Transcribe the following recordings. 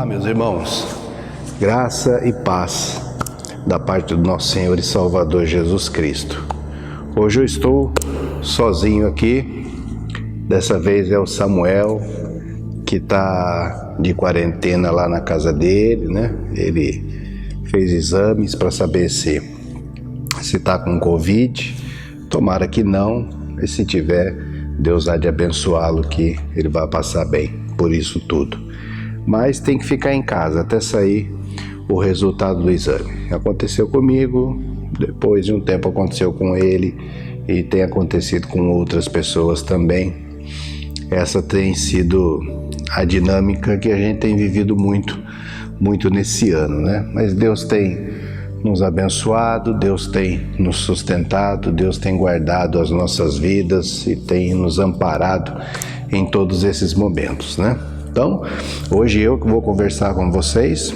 meus irmãos, graça e paz da parte do nosso Senhor e Salvador Jesus Cristo. Hoje eu estou sozinho aqui, dessa vez é o Samuel, que está de quarentena lá na casa dele, né? Ele fez exames para saber se está com Covid, tomara que não, e se tiver, Deus há de abençoá-lo, que ele vai passar bem por isso tudo. Mas tem que ficar em casa até sair o resultado do exame. Aconteceu comigo, depois de um tempo aconteceu com ele e tem acontecido com outras pessoas também. Essa tem sido a dinâmica que a gente tem vivido muito nesse ano, né? Mas Deus tem nos abençoado, Deus tem nos sustentado, Deus tem guardado as nossas vidas e tem nos amparado em todos esses momentos, né? Então, hoje eu que vou conversar com vocês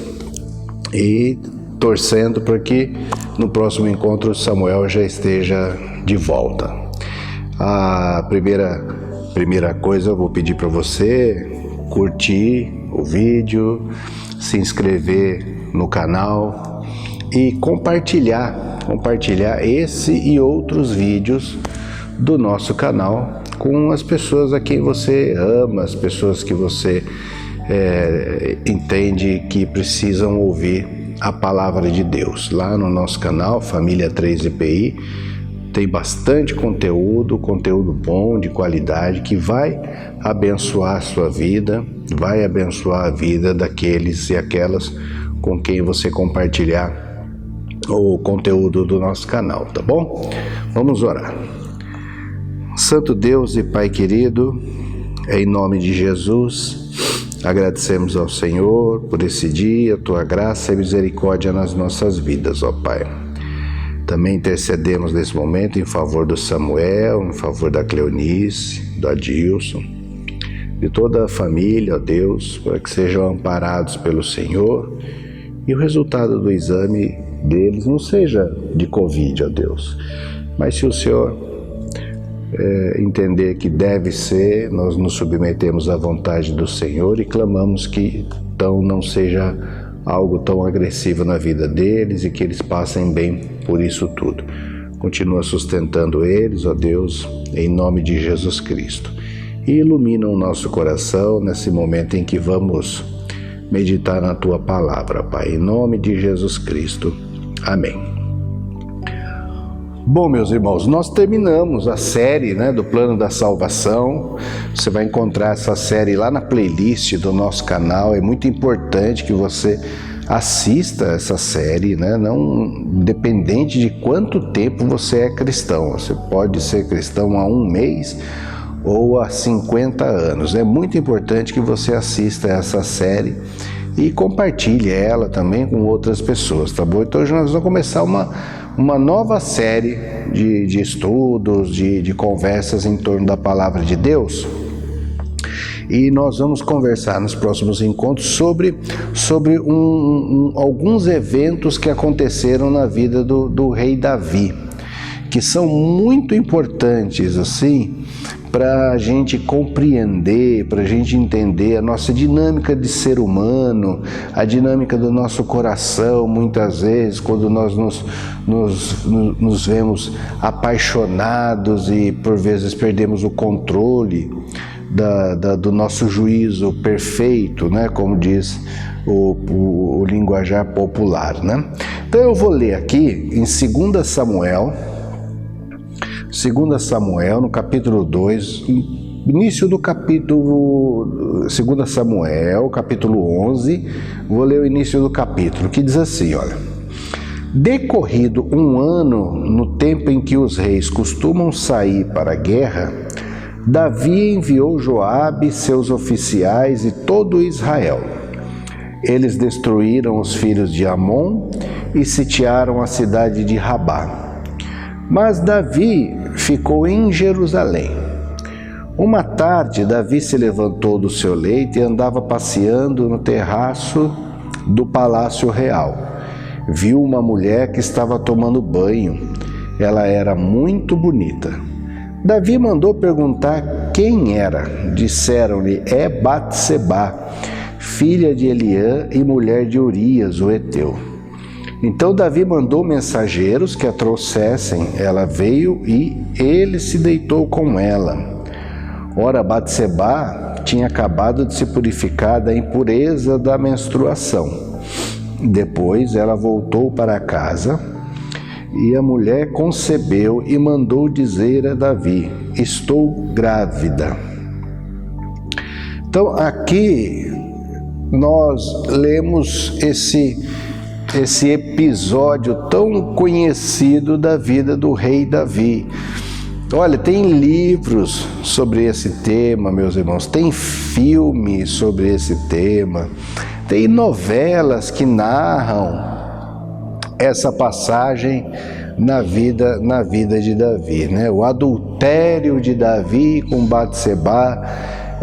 e torcendo para que no próximo encontro Samuel já esteja de volta. A primeira coisa eu vou pedir para você curtir o vídeo, se inscrever no canal e compartilhar esse e outros vídeos do nosso canal com as pessoas a quem você ama, as pessoas que você entende que precisam ouvir a palavra de Deus. Lá no nosso canal, Família 3IPI, tem bastante conteúdo bom, de qualidade, que vai abençoar a sua vida, vai abençoar a vida daqueles e aquelas com quem você compartilhar o conteúdo do nosso canal, tá bom? Vamos orar. Santo Deus e Pai querido, em nome de Jesus, agradecemos ao Senhor por esse dia, Tua graça e misericórdia nas nossas vidas, ó Pai. Também intercedemos nesse momento em favor do Samuel, em favor da Cleonice, do Adilson, de toda a família, ó Deus, para que sejam amparados pelo Senhor e o resultado do exame deles não seja de Covid, ó Deus, mas se o Senhor entender que deve ser, nós nos submetemos à vontade do Senhor e clamamos que então não seja algo tão agressivo na vida deles e que eles passem bem por isso tudo. Continua sustentando eles, ó Deus, em nome de Jesus Cristo. E ilumina o nosso coração nesse momento em que vamos meditar na Tua palavra, Pai, em nome de Jesus Cristo. Amém. Bom, meus irmãos, nós terminamos a série, né, do Plano da Salvação. Você vai encontrar essa série lá na playlist do nosso canal. É muito importante que você assista essa série, né? Não independente de quanto tempo você é cristão. Você pode ser cristão há um mês ou há 50 anos. É muito importante que você assista essa série e compartilhe ela também com outras pessoas, tá bom? Então hoje nós vamos começar uma nova série de estudos, de conversas em torno da Palavra de Deus. E nós vamos conversar nos próximos encontros sobre alguns eventos que aconteceram na vida do rei Davi, que são muito importantes, assim, para a gente compreender, para a gente entender a nossa dinâmica de ser humano, a dinâmica do nosso coração, muitas vezes, quando nós nos vemos apaixonados e por vezes perdemos o controle do nosso juízo perfeito, né? Como diz o linguajar popular, né? Então eu vou ler aqui em 2 Samuel, no capítulo 2, início do capítulo, 2 Samuel, capítulo 11, vou ler o início do capítulo, que diz assim, olha: Decorrido um ano, no tempo em que os reis costumam sair para a guerra, Davi enviou Joabe, seus oficiais e todo Israel. Eles destruíram os filhos de Amon e sitiaram a cidade de Rabá. Mas Davi ficou em Jerusalém. Uma tarde, Davi se levantou do seu leito e andava passeando no terraço do palácio real. Viu uma mulher que estava tomando banho. Ela era muito bonita. Davi mandou perguntar quem era. Disseram-lhe: é Batseba, filha de Eliã e mulher de Urias, o heteu. Então Davi mandou mensageiros que a trouxessem. Ela veio e ele se deitou com ela. Ora, Batsebá tinha acabado de se purificar da impureza da menstruação. Depois ela voltou para casa e a mulher concebeu e mandou dizer a Davi: estou grávida. Então aqui nós lemos esse episódio tão conhecido da vida do rei Davi. Olha, tem livros sobre esse tema, meus irmãos, tem filmes sobre esse tema, tem novelas que narram essa passagem na vida de Davi, né? O adultério de Davi com Batsebá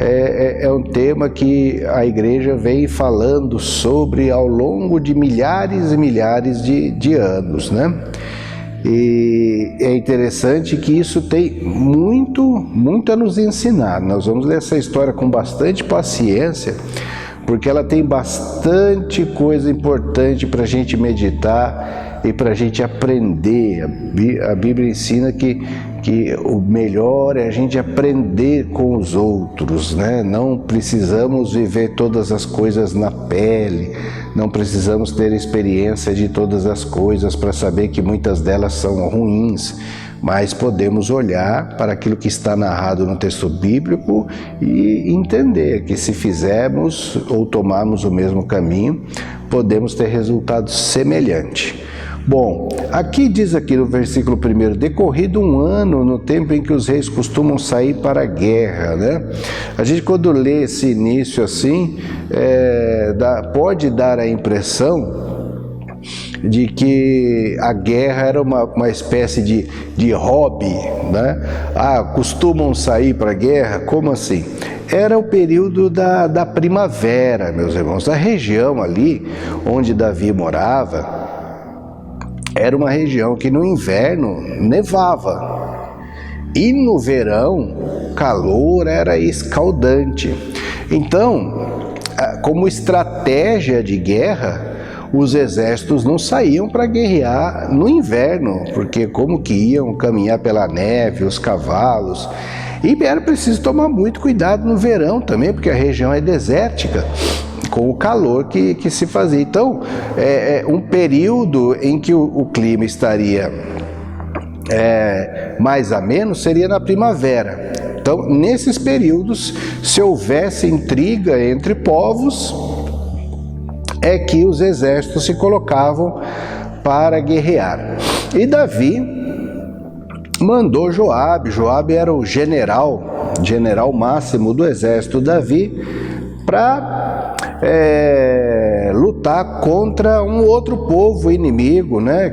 é um tema que a igreja vem falando sobre ao longo de milhares e milhares de anos, né? E é interessante que isso tem muito a nos ensinar. Nós vamos ler essa história com bastante paciência, porque ela tem bastante coisa importante para a gente meditar e para a gente aprender. A Bíblia ensina que o melhor é a gente aprender com os outros, né? Não precisamos viver todas as coisas na pele, não precisamos ter experiência de todas as coisas para saber que muitas delas são ruins, mas podemos olhar para aquilo que está narrado no texto bíblico e entender que se fizermos ou tomarmos o mesmo caminho, podemos ter resultados semelhantes. Bom, aqui diz aqui no versículo 1, decorrido um ano no tempo em que os reis costumam sair para a guerra, né? A gente quando lê esse início assim, pode dar a impressão de que a guerra era uma espécie de hobby, né? Costumam sair para a guerra? Como assim? Era o período da primavera, meus irmãos. A região ali onde Davi morava era uma região que no inverno nevava e no verão o calor era escaldante. Então, como estratégia de guerra, os exércitos não saíam para guerrear no inverno, porque como que iam caminhar pela neve, os cavalos, e era preciso tomar muito cuidado no verão também, porque a região é desértica, com o calor que se fazia. Então, um período em que o clima estaria mais ameno seria na primavera. Então, nesses períodos, se houvesse intriga entre povos, é que os exércitos se colocavam para guerrear. E Davi mandou Joabe. Joabe era o general máximo do exército Davi, para lutar contra um outro povo inimigo, né,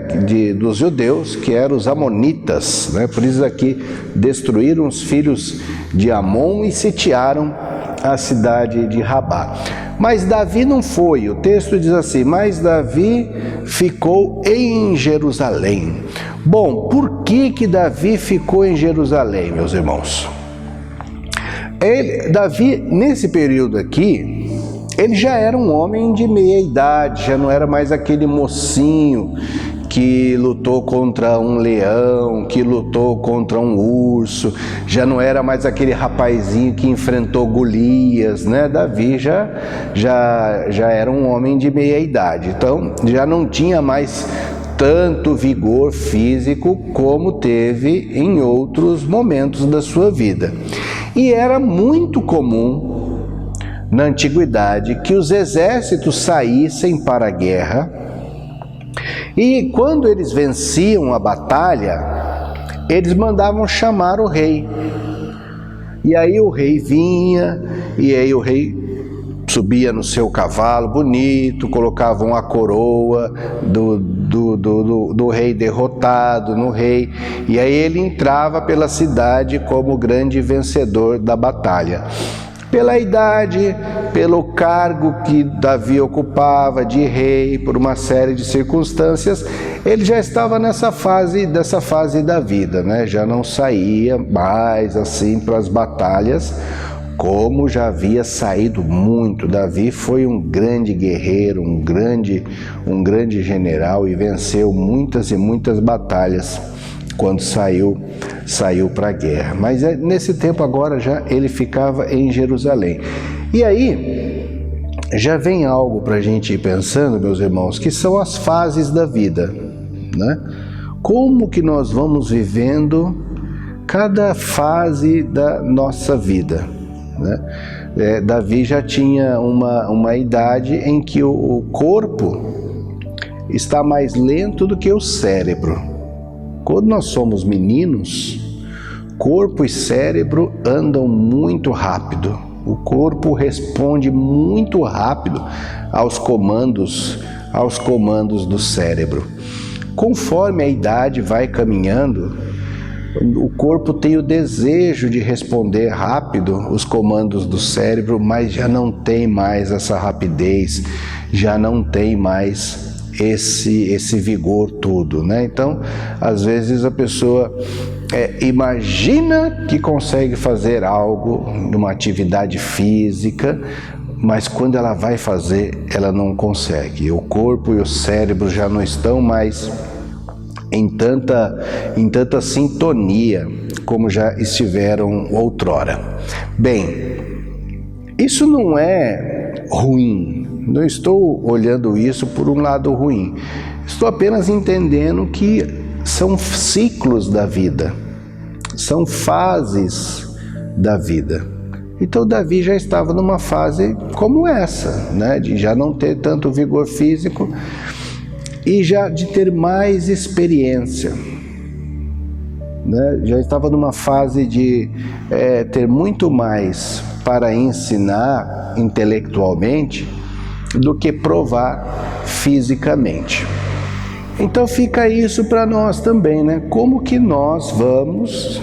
dos judeus, que eram os amonitas, né? Por isso aqui destruíram os filhos de Amon e sitiaram a cidade de Rabá. Mas Davi não foi. O texto diz assim: mas Davi ficou em Jerusalém. Bom, por que Davi ficou em Jerusalém, meus irmãos? Davi, nesse período aqui, ele já era um homem de meia idade, já não era mais aquele mocinho que lutou contra um leão, que lutou contra um urso, já não era mais aquele rapazinho que enfrentou Golias, né? Davi já era um homem de meia idade, então já não tinha mais tanto vigor físico como teve em outros momentos da sua vida. E era muito comum na antiguidade que os exércitos saíssem para a guerra, e quando eles venciam a batalha, eles mandavam chamar o rei. E aí o rei vinha, e aí o rei subia no seu cavalo bonito, colocavam a coroa do rei derrotado no rei, e aí ele entrava pela cidade como grande vencedor da batalha. Pela idade, pelo cargo que Davi ocupava de rei, por uma série de circunstâncias, ele já estava dessa fase da vida, né? Já não saía mais assim para as batalhas como já havia saído muito. Davi foi um grande guerreiro, um grande general, e venceu muitas e muitas batalhas quando saiu para a guerra. Mas nesse tempo agora já ele ficava em Jerusalém. E aí já vem algo para a gente ir pensando, meus irmãos, que são as fases da vida, né? Como que nós vamos vivendo cada fase da nossa vida, né? Davi já tinha uma idade em que o corpo está mais lento do que o cérebro. Quando nós somos meninos, corpo e cérebro andam muito rápido. O corpo responde muito rápido aos comandos do cérebro. Conforme a idade vai caminhando, o corpo tem o desejo de responder rápido os comandos do cérebro, mas já não tem mais essa rapidez, já não tem mais esse vigor todo, né? Então, às vezes a pessoa imagina que consegue fazer algo numa atividade física, mas quando ela vai fazer, ela não consegue. O corpo e o cérebro já não estão mais em tanta sintonia como já estiveram outrora. Bem, isso não é ruim. Não estou olhando isso por um lado ruim. Estou apenas entendendo que são ciclos da vida, são fases da vida. Então Davi já estava numa fase como essa, né? De já não ter tanto vigor físico e já de ter mais experiência, né? Já estava numa fase de ter muito mais para ensinar intelectualmente do que provar fisicamente. Então fica isso para nós também, né? Como que nós vamos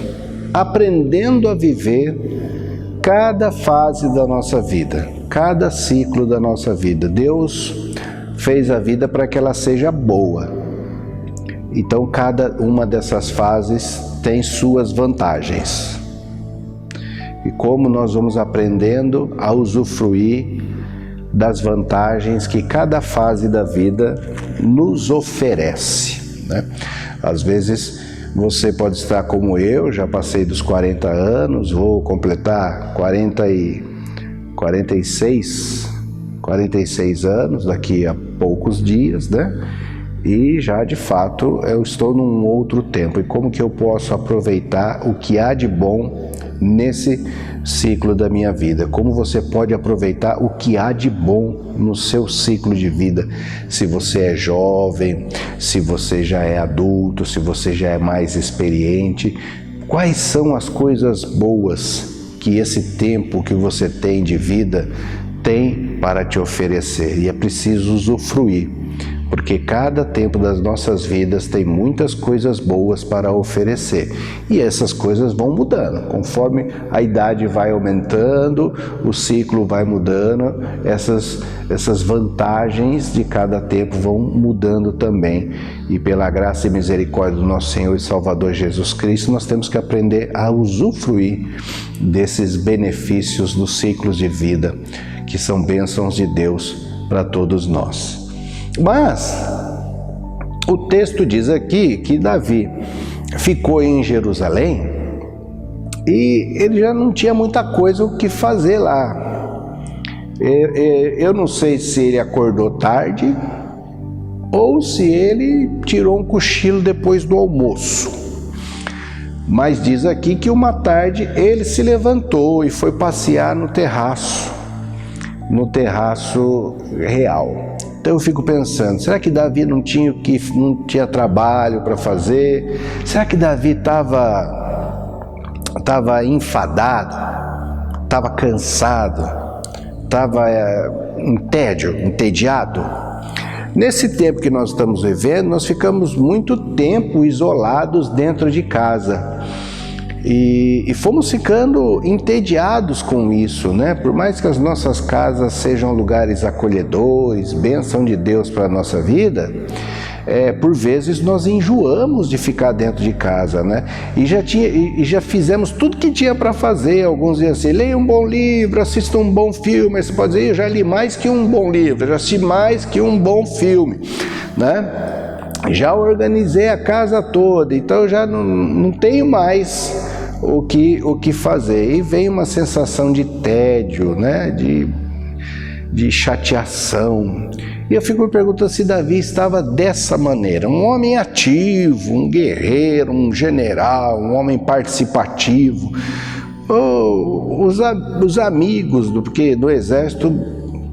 aprendendo a viver cada fase da nossa vida, cada ciclo da nossa vida. Deus fez a vida para que ela seja boa. Então cada uma dessas fases tem suas vantagens. E como nós vamos aprendendo a usufruir das vantagens que cada fase da vida nos oferece, né? Às vezes você pode estar como eu, já passei dos 40 anos, vou completar 46 anos daqui a poucos dias, né? E já de fato eu estou num outro tempo. E como que eu posso aproveitar o que há de bom nesse ciclo da minha vida? Como você pode aproveitar o que há de bom no seu ciclo de vida? Se você é jovem, se você já é adulto, se você já é mais experiente, quais são as coisas boas que esse tempo que você tem de vida tem para te oferecer? E é preciso usufruir, porque cada tempo das nossas vidas tem muitas coisas boas para oferecer. E essas coisas vão mudando. Conforme a idade vai aumentando, o ciclo vai mudando, essas vantagens de cada tempo vão mudando também. E pela graça e misericórdia do nosso Senhor e Salvador Jesus Cristo, nós temos que aprender a usufruir desses benefícios dos ciclos de vida, que são bênçãos de Deus para todos nós. Mas o texto diz aqui que Davi ficou em Jerusalém e ele já não tinha muita coisa o que fazer lá. Eu não sei se ele acordou tarde ou se ele tirou um cochilo depois do almoço. Mas diz aqui que uma tarde ele se levantou e foi passear no terraço real. Então eu fico pensando, será que Davi não tinha trabalho para fazer? Será que Davi estava enfadado, estava cansado, estava entediado? Nesse tempo que nós estamos vivendo, nós ficamos muito tempo isolados dentro de casa. E fomos ficando entediados com isso, né? Por mais que as nossas casas sejam lugares acolhedores, bênção de Deus para a nossa vida, por vezes nós enjoamos de ficar dentro de casa, né? E já fizemos tudo que tinha para fazer. Alguns diziam assim: leia um bom livro, assista um bom filme. Você pode dizer: eu já li mais que um bom livro, já assisti mais que um bom filme, né? Já organizei a casa toda, então já não tenho mais o que fazer. E vem uma sensação de tédio, né? De chateação. E eu fico me perguntando se Davi estava dessa maneira, um homem ativo, um guerreiro, um general, um homem participativo. Os amigos, porque no exército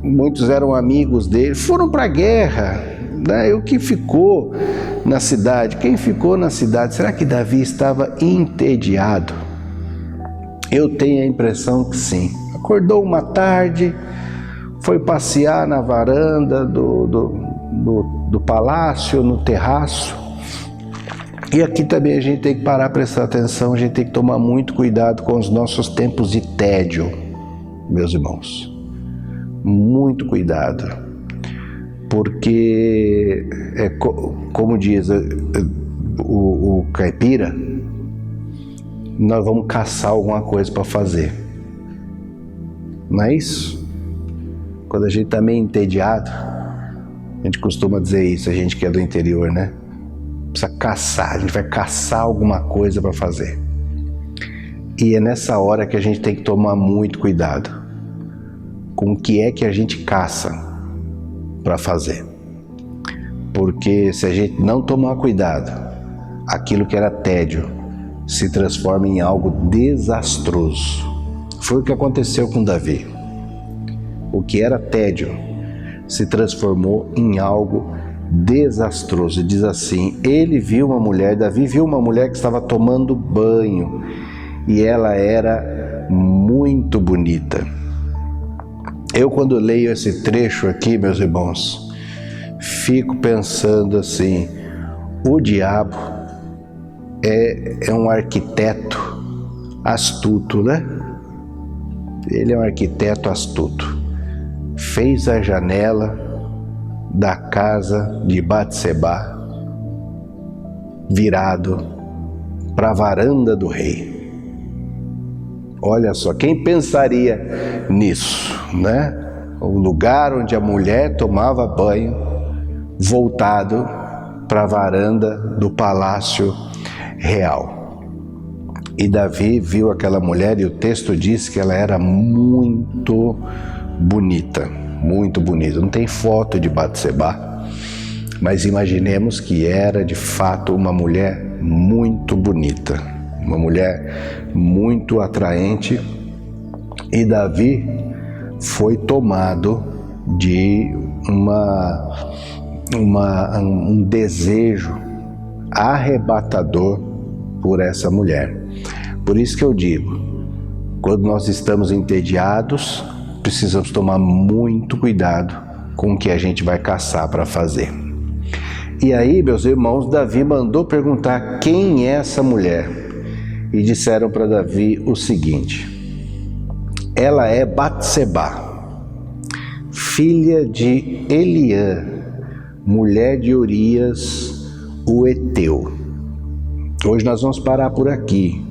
muitos eram amigos dele, foram para a guerra, né? O que ficou na cidade? Quem ficou na cidade? Será que Davi estava entediado? Eu tenho a impressão que sim. Acordou uma tarde, foi passear na varanda do palácio, no terraço. E aqui também a gente tem que parar, prestar atenção, a gente tem que tomar muito cuidado com os nossos tempos de tédio, meus irmãos. Muito cuidado, porque, como diz o caipira, nós vamos caçar alguma coisa para fazer. Não é isso? Quando a gente está meio entediado, a gente costuma dizer isso, a gente que é do interior, né? Precisa caçar, a gente vai caçar alguma coisa para fazer. E é nessa hora que a gente tem que tomar muito cuidado com o que é que a gente caça para fazer. Porque se a gente não tomar cuidado, aquilo que era tédio se transforma em algo desastroso. Foi o que aconteceu com Davi. O que era tédio se transformou em algo desastroso. Diz assim: Davi viu uma mulher que estava tomando banho e ela era muito bonita. Eu, quando leio esse trecho aqui, meus irmãos, fico pensando assim: o diabo é um arquiteto astuto, né? Ele é um arquiteto astuto. Fez a janela da casa de Batseba virado para a varanda do rei. Olha só, quem pensaria nisso, né? O lugar onde a mulher tomava banho voltado para a varanda do palácio real. E Davi viu aquela mulher e o texto diz que ela era muito bonita, muito bonita. Não tem foto de Batseba, mas imaginemos que era de fato uma mulher muito bonita, uma mulher muito atraente, e Davi foi tomado de um desejo arrebatador por essa mulher. Por isso que eu digo, quando nós estamos entediados, precisamos tomar muito cuidado com o que a gente vai caçar para fazer. E aí, meus irmãos, Davi mandou perguntar quem é essa mulher. E disseram para Davi o seguinte: ela é Batseba, filha de Eliã, mulher de Urias, o Eteu. Hoje nós vamos parar por aqui.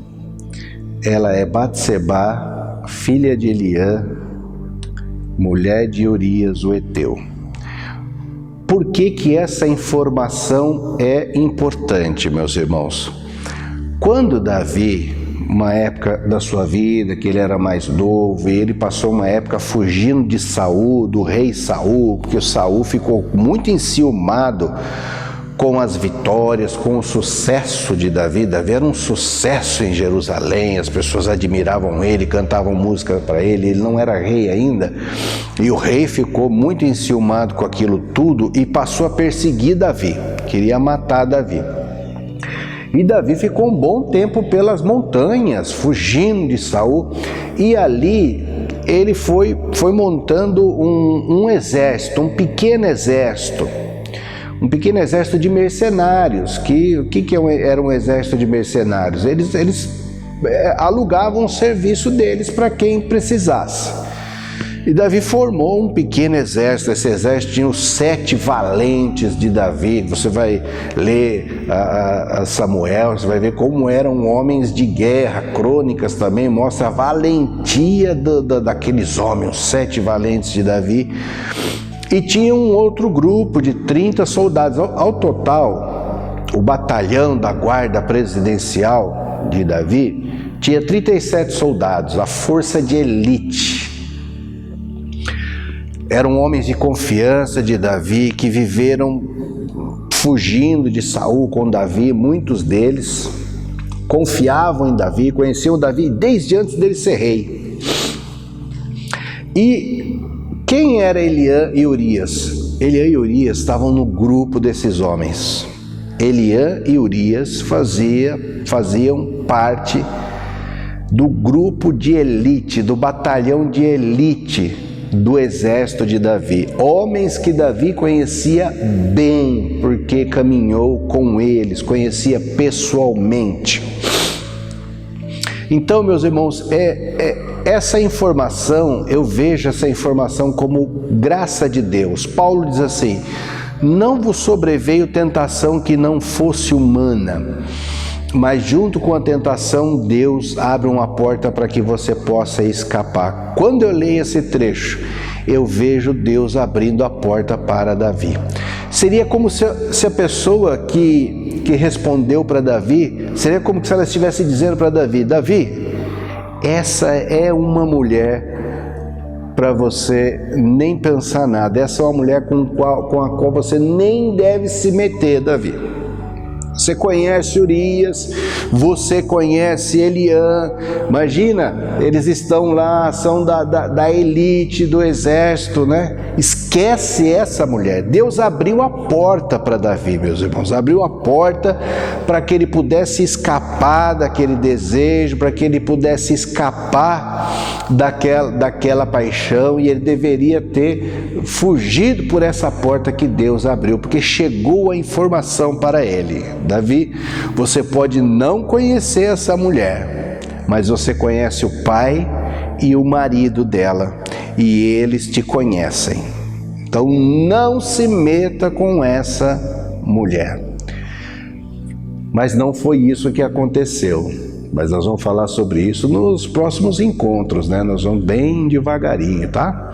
Ela é Batseba, filha de Eliã, mulher de Urias, o Eteu. Por que essa informação é importante, meus irmãos? Quando Davi, uma época da sua vida, que ele era mais novo, e ele passou uma época fugindo de Saul, do rei Saul, porque o Saul ficou muito enciumado com as vitórias, com o sucesso de Davi. Davi era um sucesso em Jerusalém, as pessoas admiravam ele, cantavam música para ele, ele não era rei ainda, e o rei ficou muito enciumado com aquilo tudo e passou a perseguir Davi, queria matar Davi. E Davi ficou um bom tempo pelas montanhas, fugindo de Saul, e ali ele foi montando um exército, um pequeno exército de mercenários. O que era um exército de mercenários? Eles alugavam o serviço deles para quem precisasse. E Davi formou um pequeno exército. Esse exército tinha os 7 valentes de Davi. Você vai ler a Samuel, você vai ver como eram homens de guerra. Crônicas também mostra a valentia daqueles homens, os 7 valentes de Davi. E tinha um outro grupo de 30 soldados. Ao total, o batalhão da guarda presidencial de Davi tinha 37 soldados, a força de elite. Eram homens de confiança de Davi, que viveram fugindo de Saul com Davi. Muitos deles confiavam em Davi, conheciam Davi desde antes dele ser rei. E quem era Eliã e Urias? Eliã e Urias estavam no grupo desses homens. Eliã e Urias faziam parte do grupo de elite, do batalhão de elite do exército de Davi. Homens que Davi conhecia bem, porque caminhou com eles, conhecia pessoalmente. Então, meus irmãos, essa informação, eu vejo essa informação como graça de Deus. Paulo diz assim: não vos sobreveio tentação que não fosse humana, mas junto com a tentação, Deus abre uma porta para que você possa escapar. Quando eu leio esse trecho, eu vejo Deus abrindo a porta para Davi. Seria como se a pessoa que respondeu para Davi, seria como se ela estivesse dizendo para Davi: Davi, essa é uma mulher para você nem pensar nada. Essa é uma mulher com a qual você nem deve se meter, Davi. Você conhece Urias, você conhece Eliã. Imagina, eles estão lá, são da elite do exército, né? Esquece essa mulher. Deus abriu a porta para Davi, meus irmãos. Abriu a porta para que ele pudesse escapar daquele desejo, para que ele pudesse escapar daquela paixão. E ele deveria ter fugido por essa porta que Deus abriu, porque chegou a informação para ele. Davi, você pode não conhecer essa mulher, mas você conhece o pai e o marido dela, e eles te conhecem. Então não se meta com essa mulher. Mas não foi isso que aconteceu. Mas nós vamos falar sobre isso nos próximos encontros, né? Nós vamos bem devagarinho, tá?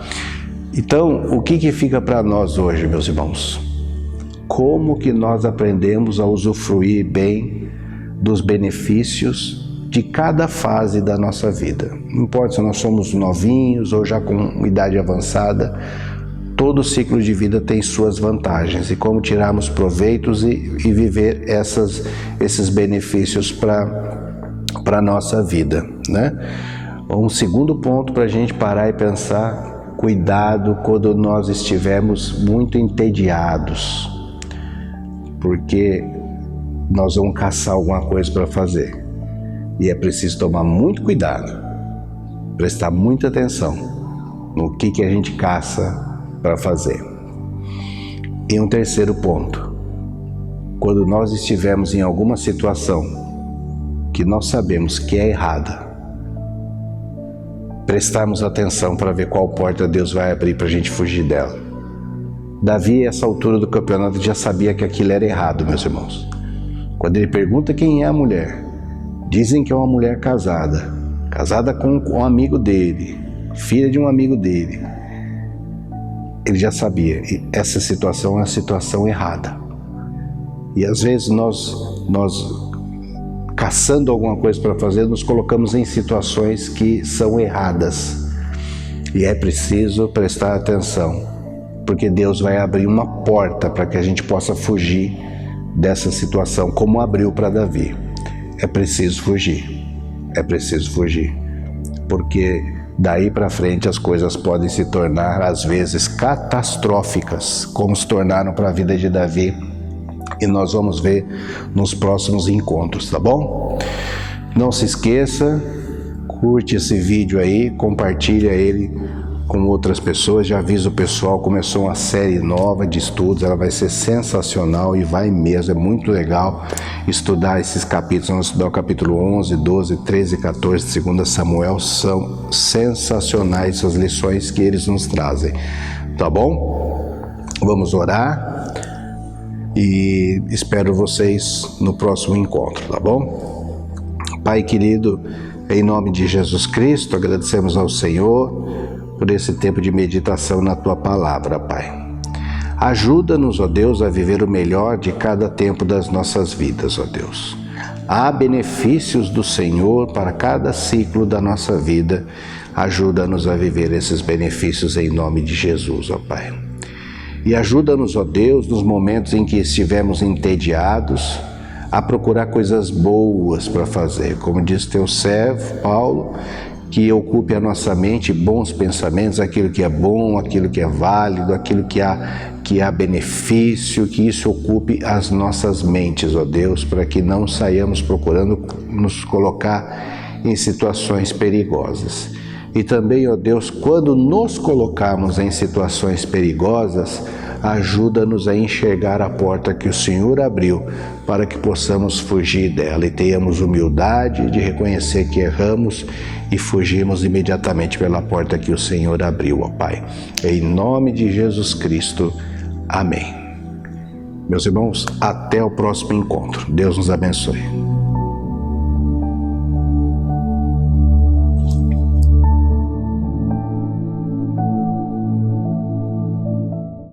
Então, o que fica para nós hoje, meus irmãos? Como que nós aprendemos a usufruir bem dos benefícios de cada fase da nossa vida? Não importa se nós somos novinhos ou já com idade avançada, todo ciclo de vida tem suas vantagens, e como tirarmos proveitos e viver esses benefícios para a nossa vida, né? Um segundo ponto para a gente parar e pensar: cuidado quando nós estivermos muito entediados, porque nós vamos caçar alguma coisa para fazer, e é preciso tomar muito cuidado, prestar muita atenção no que a gente caça para fazer. E um terceiro ponto: quando nós estivermos em alguma situação que nós sabemos que é errada, prestarmos atenção para ver qual porta Deus vai abrir para a gente fugir dela. Davi, a essa altura do campeonato, já sabia que aquilo era errado, meus irmãos. Quando ele pergunta quem é a mulher, dizem que é uma mulher casada com um amigo dele, filha de um amigo dele. Ele já sabia, essa situação é uma situação errada. E às vezes nós caçando alguma coisa para fazer, nos colocamos em situações que são erradas. E é preciso prestar atenção, porque Deus vai abrir uma porta para que a gente possa fugir dessa situação, como abriu para Davi. É preciso fugir, porque daí para frente as coisas podem se tornar, às vezes, catastróficas, como se tornaram para a vida de Davi, e nós vamos ver nos próximos encontros, tá bom? Não se esqueça, curte esse vídeo aí, compartilha ele com outras pessoas. Já aviso o pessoal, começou uma série nova de estudos, ela vai ser sensacional e vai mesmo, é muito legal estudar esses capítulos. Vamos estudar o capítulo 11, 12, 13 e 14 de 2 Samuel, são sensacionais essas lições que eles nos trazem, tá bom? Vamos orar e espero vocês no próximo encontro, tá bom? Pai querido, em nome de Jesus Cristo, agradecemos ao Senhor por esse tempo de meditação na Tua Palavra, Pai. Ajuda-nos, ó Deus, a viver o melhor de cada tempo das nossas vidas, ó Deus. Há benefícios do Senhor para cada ciclo da nossa vida. Ajuda-nos a viver esses benefícios em nome de Jesus, ó Pai. E ajuda-nos, ó Deus, nos momentos em que estivermos entediados, a procurar coisas boas para fazer. Como diz teu servo, Paulo, que ocupe a nossa mente bons pensamentos, aquilo que é bom, aquilo que é válido, aquilo que há benefício, que isso ocupe as nossas mentes, ó Deus, para que não saiamos procurando nos colocar em situações perigosas. E também, ó Deus, quando nos colocarmos em situações perigosas, ajuda-nos a enxergar a porta que o Senhor abriu para que possamos fugir dela e tenhamos humildade de reconhecer que erramos e fugirmos imediatamente pela porta que o Senhor abriu, ó Pai. Em nome de Jesus Cristo, amém. Meus irmãos, até o próximo encontro. Deus nos abençoe.